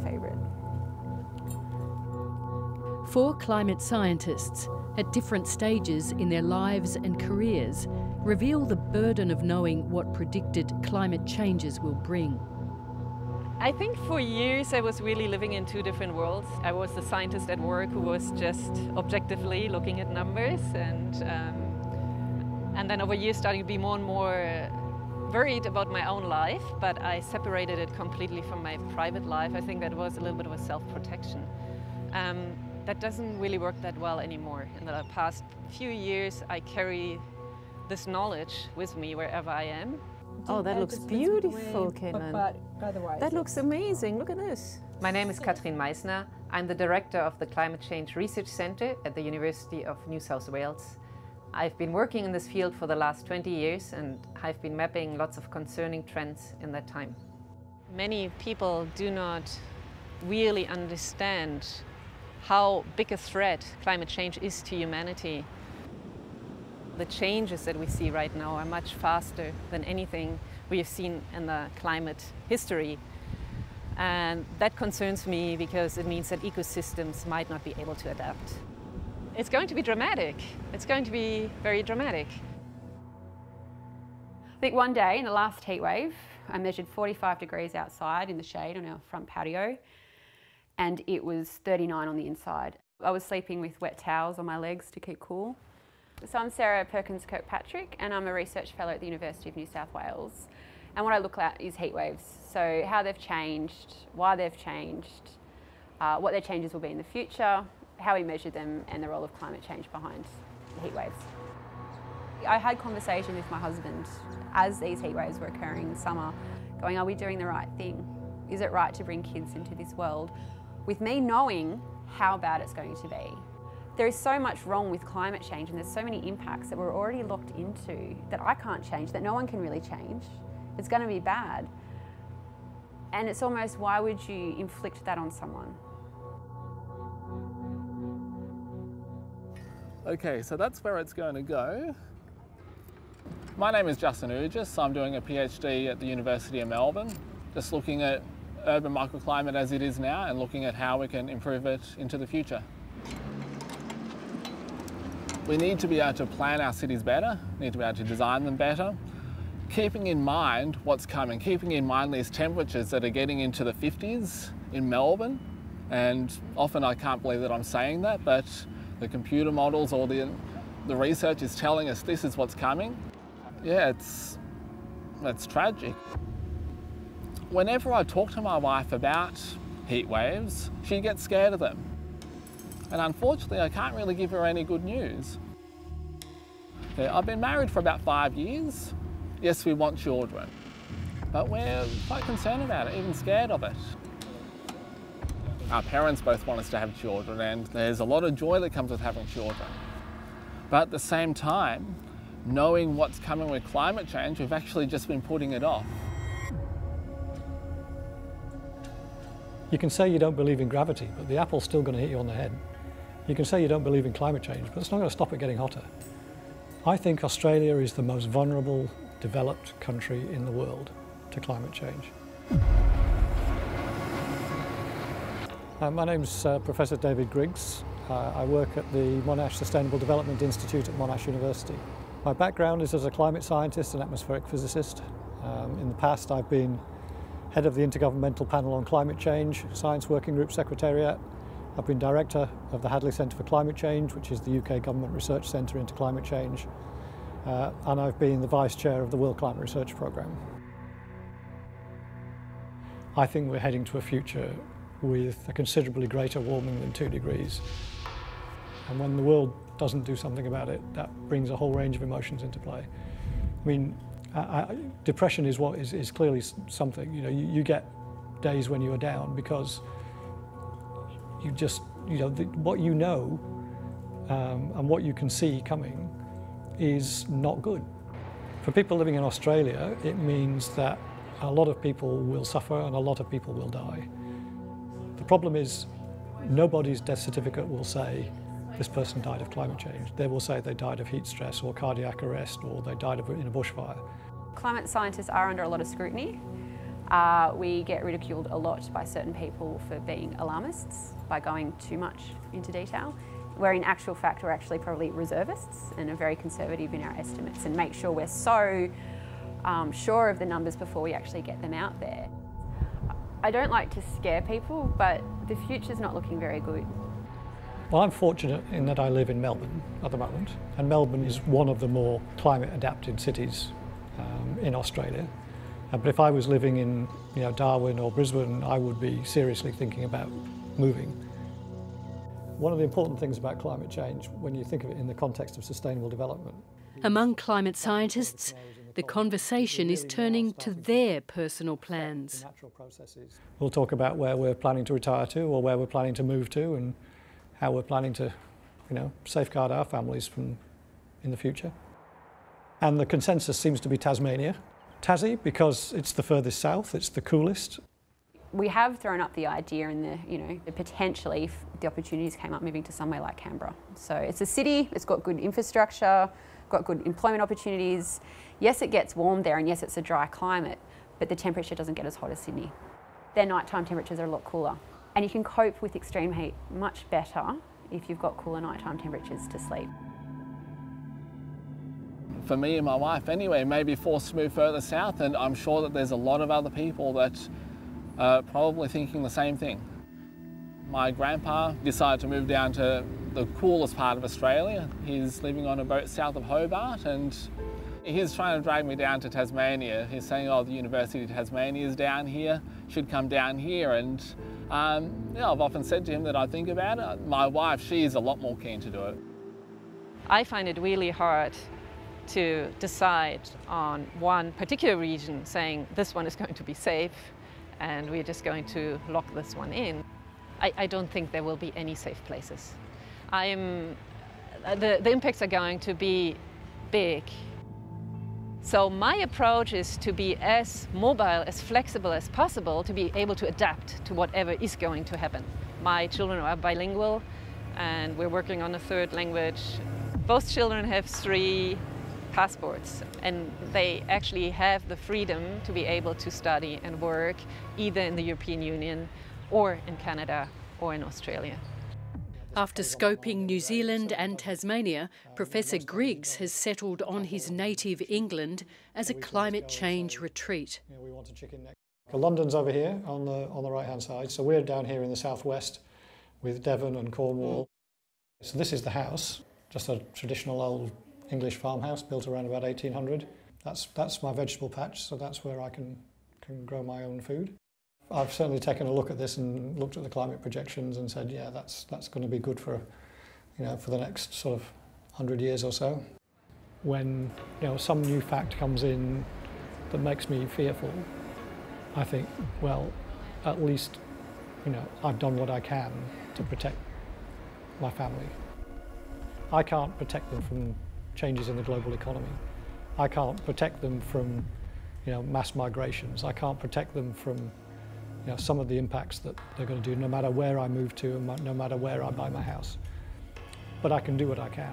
favourite. 4 climate scientists at different stages in their lives and careers reveal the burden of knowing what predicted climate changes will bring. I think for years I was really living in 2 different worlds. I was the scientist at work who was just objectively looking at numbers, and then over years starting to be more and more worried about my own life, but I separated it completely from my private life. I think that was a little bit of a self-protection. That doesn't really work that well anymore. In the past few years I carry this knowledge with me wherever I am. Oh, that looks beautiful, Caitlin. But otherwise, that looks amazing. Look at this. My name is Katrien Meisner. I'm the director of the Climate Change Research Centre at the University of New South Wales. I've been working in this field for the last 20 years and I've been mapping lots of concerning trends in that time. Many people do not really understand how big a threat climate change is to humanity. The changes that we see right now are much faster than anything we have seen in the climate history. And that concerns me because it means that ecosystems might not be able to adapt. It's going to be dramatic. It's going to be very dramatic. I think one day in the last heat wave, I measured 45 degrees outside in the shade on our front patio, and it was 39 on the inside. I was sleeping with wet towels on my legs to keep cool. So I'm Sarah Perkins-Kirkpatrick and I'm a research fellow at the University of New South Wales. And what I look at is heat waves. So how they've changed, why they've changed, what their changes will be in the future, how we measure them, and the role of climate change behind the heat waves. I had conversation with my husband as these heat waves were occurring in summer, going, are we doing the right thing? Is it right to bring kids into this world? With me knowing how bad it's going to be. There is so much wrong with climate change and there's so many impacts that we're already locked into that I can't change, that no one can really change. It's going to be bad. And it's almost, why would you inflict that on someone? Okay, so that's where it's going to go. My name is Justin Urgis. I'm doing a PhD at the University of Melbourne, just looking at urban microclimate as it is now and looking at how we can improve it into the future. We need to be able to plan our cities better, need to be able to design them better, keeping in mind what's coming, keeping in mind these temperatures that are getting into the 50s in Melbourne. And often I can't believe that I'm saying that, but the computer models or the research is telling us this is what's coming. Yeah, it's tragic. Whenever I talk to my wife about heat waves, she gets scared of them. And unfortunately, I can't really give her any good news. Yeah, I've been married for about 5 years. Yes, we want children, but we're quite concerned about it, even scared of it. Our parents both want us to have children, and there's a lot of joy that comes with having children. But at the same time, knowing what's coming with climate change, we've actually just been putting it off. You can say you don't believe in gravity, but the apple's still going to hit you on the head. You can say you don't believe in climate change, but it's not going to stop it getting hotter. I think Australia is the most vulnerable, developed country in the world to climate change. My name's Professor David Griggs. I work at the Monash Sustainable Development Institute at Monash University. My background is as a climate scientist and atmospheric physicist. In the past, I've been head of the Intergovernmental Panel on Climate Change, Science Working Group Secretariat. I've been director of the Hadley Centre for Climate Change, which is the UK Government Research Centre into Climate Change. And I've been the vice chair of the World Climate Research Programme. I think we're heading to a future with a considerably greater warming than 2 degrees. And when the world doesn't do something about it, that brings a whole range of emotions into play. I mean, depression is clearly something. You know, you get days when you are down because what you know and what you can see coming is not good. For people living in Australia, it means that a lot of people will suffer and a lot of people will die. The problem is nobody's death certificate will say this person died of climate change. They will say they died of heat stress or cardiac arrest or they died in a bushfire. Climate scientists are under a lot of scrutiny. We get ridiculed a lot by certain people for being alarmists, by going too much into detail, where in actual fact we're actually probably reservists and are very conservative in our estimates and make sure we're so sure of the numbers before we actually get them out there. I don't like to scare people, but the future's not looking very good. Well, I'm fortunate in that I live in Melbourne at the moment, and Melbourne is one of the more climate-adapted cities in Australia. But if I was living in Darwin or Brisbane, I would be seriously thinking about moving. One of the important things about climate change, when you think of it in the context of sustainable development. Among climate scientists, the conversation is turning to their personal plans. We'll talk about where we're planning to retire to or where we're planning to move to and how we're planning to, safeguard our families in the future. And the consensus seems to be Tasmania. Tassie, because it's the furthest south, it's the coolest. We have thrown up the idea and potentially if the opportunities came up moving to somewhere like Canberra. So it's a city, it's got good infrastructure, got good employment opportunities. Yes, it gets warm there and yes, it's a dry climate, but the temperature doesn't get as hot as Sydney. Their nighttime temperatures are a lot cooler. And you can cope with extreme heat much better if you've got cooler nighttime temperatures to sleep. For me and my wife anyway, may be forced to move further south, and I'm sure that there's a lot of other people that are probably thinking the same thing. My grandpa decided to move down to the coolest part of Australia. He's living on a boat south of Hobart and he's trying to drag me down to Tasmania. He's saying, oh, the University of Tasmania is down here, should come down here. And I've often said to him that I think about it. My wife, she's a lot more keen to do it. I find it really hard to decide on one particular region, saying this one is going to be safe and we're just going to lock this one in. I don't think there will be any safe places. The impacts are going to be big. So my approach is to be as mobile, as flexible as possible, to be able to adapt to whatever is going to happen. My children are bilingual and we're working on a third language. Both children have 3 passports and they actually have the freedom to be able to study and work either in the European Union or in Canada or in Australia. After scoping New Zealand and Tasmania, Professor Griggs has settled on his native England as a climate change retreat. London's over here on the right-hand side, so we're down here in the southwest with Devon and Cornwall. So this is the house, just a traditional old English farmhouse built around about 1800. That's my vegetable patch, so that's where I can grow my own food. I've certainly taken a look at this and looked at the climate projections and said, yeah, that's going to be good for the next sort of 100 years or so. When some new fact comes in that makes me fearful, I think, well, at least I've done what I can to protect my family. I can't protect them from changes in the global economy. I can't protect them from mass migrations. I can't protect them from some of the impacts that they're going to do no matter where I move to and no matter where I buy my house. But I can do what I can.